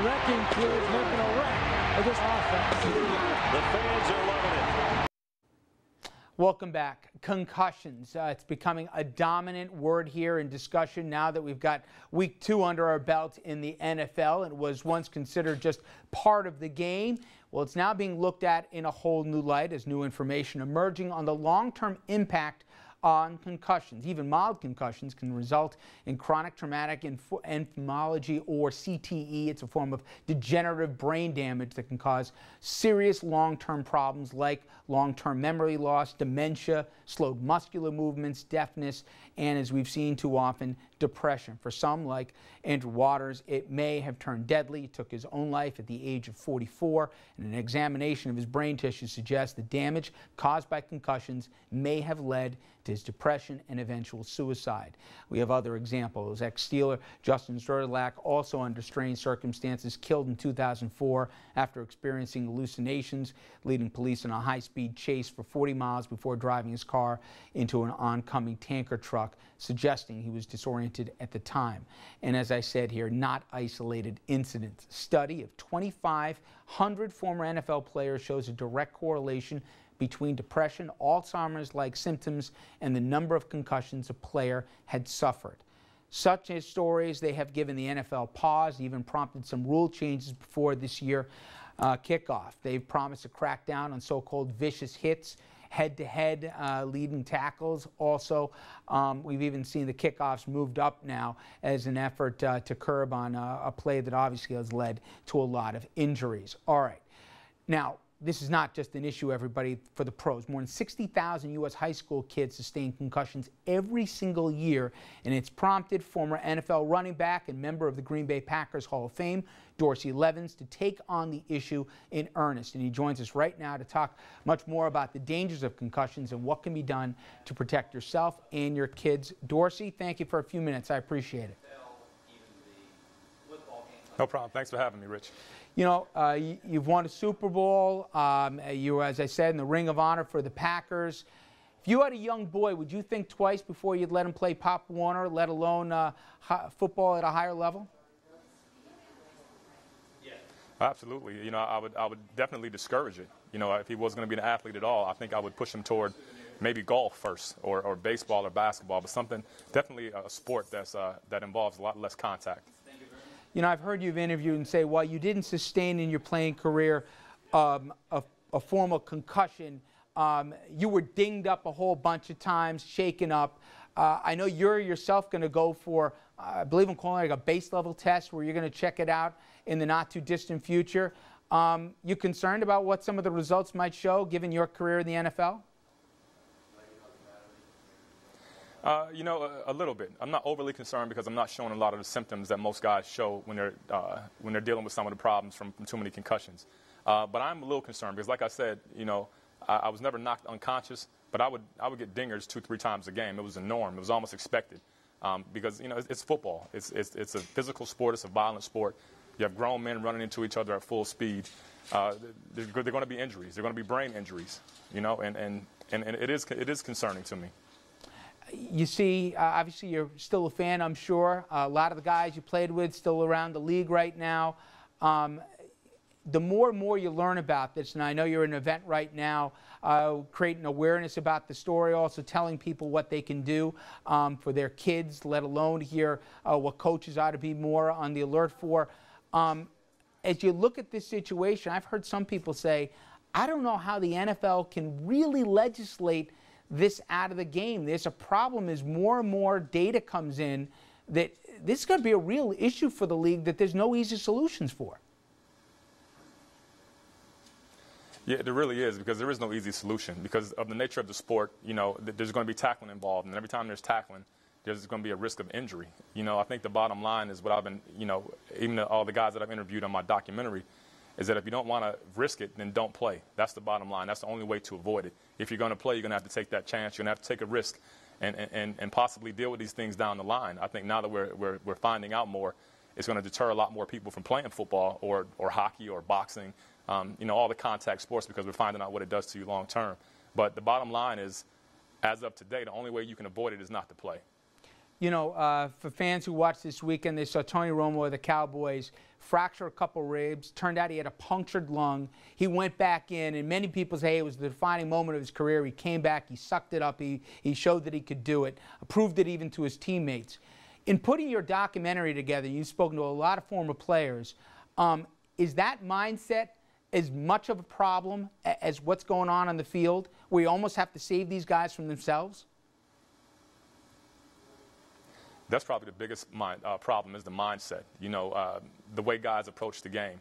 wrecking crew is making a wreck of this offense. The fans are loving it. Welcome back. Concussions. It's becoming a dominant word here in discussion now that we've got week 2 under our belt in the NFL. It was once considered just part of the game. Well, it's now being looked at in a whole new light as new information emerging on the long-term impact on concussions. Even mild concussions can result in chronic traumatic encephalopathy, or CTE. It's a form of degenerative brain damage that can cause serious long-term problems like long-term memory loss, dementia, slowed muscular movements, deafness, and, as we've seen too often, depression. For some, like Andrew Waters, it may have turned deadly. He took his own life at the age of 44, and an examination of his brain tissue suggests the damage caused by concussions may have led to his depression and eventual suicide. We have other examples. Ex-Steeler Justin Zerlak, also under strange circumstances, killed in 2004 after experiencing hallucinations, leading police on a high-speed chase for 40 miles before driving his car into an oncoming tanker truck, suggesting he was disoriented at the time. And as I said here, not isolated incidents. Study of 2,500 former NFL players shows a direct correlation between depression, Alzheimer's-like symptoms, and the number of concussions a player had suffered. Such as stories, they have given the NFL pause, even prompted some rule changes before this year kickoff. They've promised a crackdown on so-called vicious hits, head-to-head leading tackles. Also, we've even seen the kickoffs moved up now as an effort to curb on a play that obviously has led to a lot of injuries. All right. Now, this is not just an issue, everybody, for the pros. More than 60,000 U.S. high school kids sustain concussions every single year, and it's prompted former NFL running back and member of the Green Bay Packers Hall of Fame, Dorsey Levens, to take on the issue in earnest. And he joins us right now to talk much more about the dangers of concussions and what can be done to protect yourself and your kids. Dorsey, thank you for a few minutes. I appreciate it. No problem. Thanks for having me, Rich. You know, you've won a Super Bowl. You were, as I said, in the Ring of Honor for the Packers. If you had a young boy, would you think twice before you'd let him play Pop Warner, let alone football at a higher level? Yeah. Absolutely. You know, I would definitely discourage it. You know, if he wasn't going to be an athlete at all, I think I would push him toward maybe golf first, or baseball or basketball, but something, definitely a sport that involves a lot less contact. You know, I've heard you've interviewed and say, while you didn't sustain in your playing career a formal concussion, you were dinged up a whole bunch of times, shaken up. I know you're yourself going to go for, I believe I'm calling it like a base level test where you're going to check it out in the not too distant future. You concerned about what some of the results might show given your career in the NFL? You know, a little bit. I'm not overly concerned because I'm not showing a lot of the symptoms that most guys show when they're dealing with some of the problems from too many concussions. But I'm a little concerned because, like I said, you know, I was never knocked unconscious, but I would get dingers 2-3 times a game. It was a norm. It was almost expected because, you know, it's football. It's a physical sport. It's a violent sport. You have grown men running into each other at full speed. They're going to be injuries. They're going to be brain injuries. You know, and it is concerning to me. You see, obviously you're still a fan, I'm sure. A lot of the guys you played with still around the league right now. The more and more you learn about this, and I know you're in an event right now, creating awareness about the story, also telling people what they can do for their kids, let alone hear what coaches ought to be more on the alert for. As you look at this situation, I've heard some people say, I don't know how the NFL can really legislate this out of the game. There's a problem as more and more data comes in that this is going to be a real issue for the league that there's no easy solutions for. Yeah, there really is, because there is no easy solution because of the nature of the sport. You know, there's going to be tackling involved, and every time there's tackling, there's going to be a risk of injury. You know, I think the bottom line is what I've been, you know, even all the guys that I've interviewed on my documentary, is that if you don't want to risk it, then don't play. That's the bottom line. That's the only way to avoid it. If you're going to play, you're going to have to take that chance. You're going to have to take a risk and possibly deal with these things down the line. I think now that we're finding out more, it's going to deter a lot more people from playing football or hockey or boxing, you know, all the contact sports, because we're finding out what it does to you long term. But the bottom line is, as of today, the only way you can avoid it is not to play. You know, for fans who watched this weekend, they saw Tony Romo of the Cowboys fracture a couple ribs. Turned out he had a punctured lung. He went back in, and many people say it was the defining moment of his career. He came back, he sucked it up, he showed that he could do it, proved it even to his teammates. In putting your documentary together, you've spoken to a lot of former players. Is that mindset as much of a problem as what's going on the field, where you almost have to save these guys from themselves? That's probably the biggest problem is the mindset. You know, the way guys approach the game.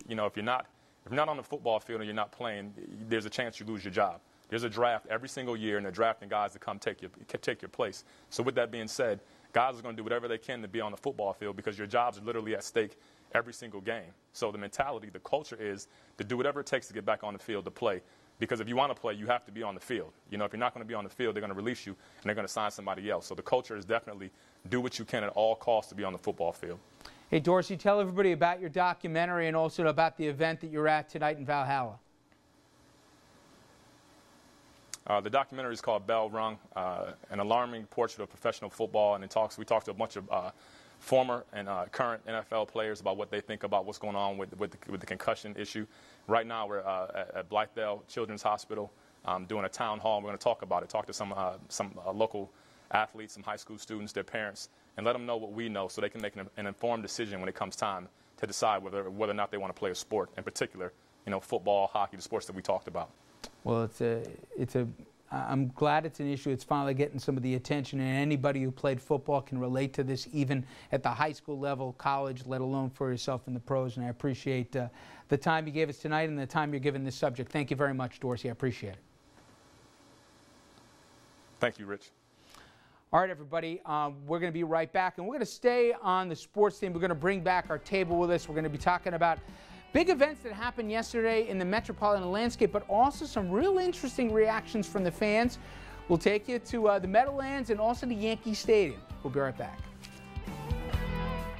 You know, if you're not on the football field and you're not playing, there's a chance you lose your job. There's a draft every single year, and they're drafting guys to come take your place. So with that being said, guys are going to do whatever they can to be on the football field because your jobs are literally at stake every single game. So the mentality, the culture is to do whatever it takes to get back on the field to play. Because if you want to play, you have to be on the field. You know, if you're not going to be on the field, they're going to release you and they're going to sign somebody else. So the culture is definitely do what you can at all costs to be on the football field. Hey, Dorsey, tell everybody about your documentary and also about the event that you're at tonight in Valhalla. The documentary is called Bell Rung, an alarming portrait of professional football, and we talked to a bunch of former and current NFL players about what they think about what's going on with the concussion issue. Right now, we're at Blythedale Children's Hospital doing a town hall. We're going to talk about it, talk to some local athletes, some high school students, their parents, and let them know what we know so they can make an informed decision when it comes time to decide whether or not they want to play a sport, in particular, you know, football, hockey, the sports that we talked about. Well, I'm glad it's an issue. It's finally getting some of the attention, and anybody who played football can relate to this, even at the high school level, college, let alone for yourself in the pros. And I appreciate the time you gave us tonight and the time you're giving this subject. Thank you very much, Dorsey. I appreciate it. Thank you, Rich. All right, everybody, we're going to be right back, and we're going to stay on the sports theme. We're going to bring back our table with us. We're going to be talking about big events that happened yesterday in the metropolitan landscape, but also some real interesting reactions from the fans. We'll take you to the Meadowlands and also to Yankee Stadium. We'll be right back.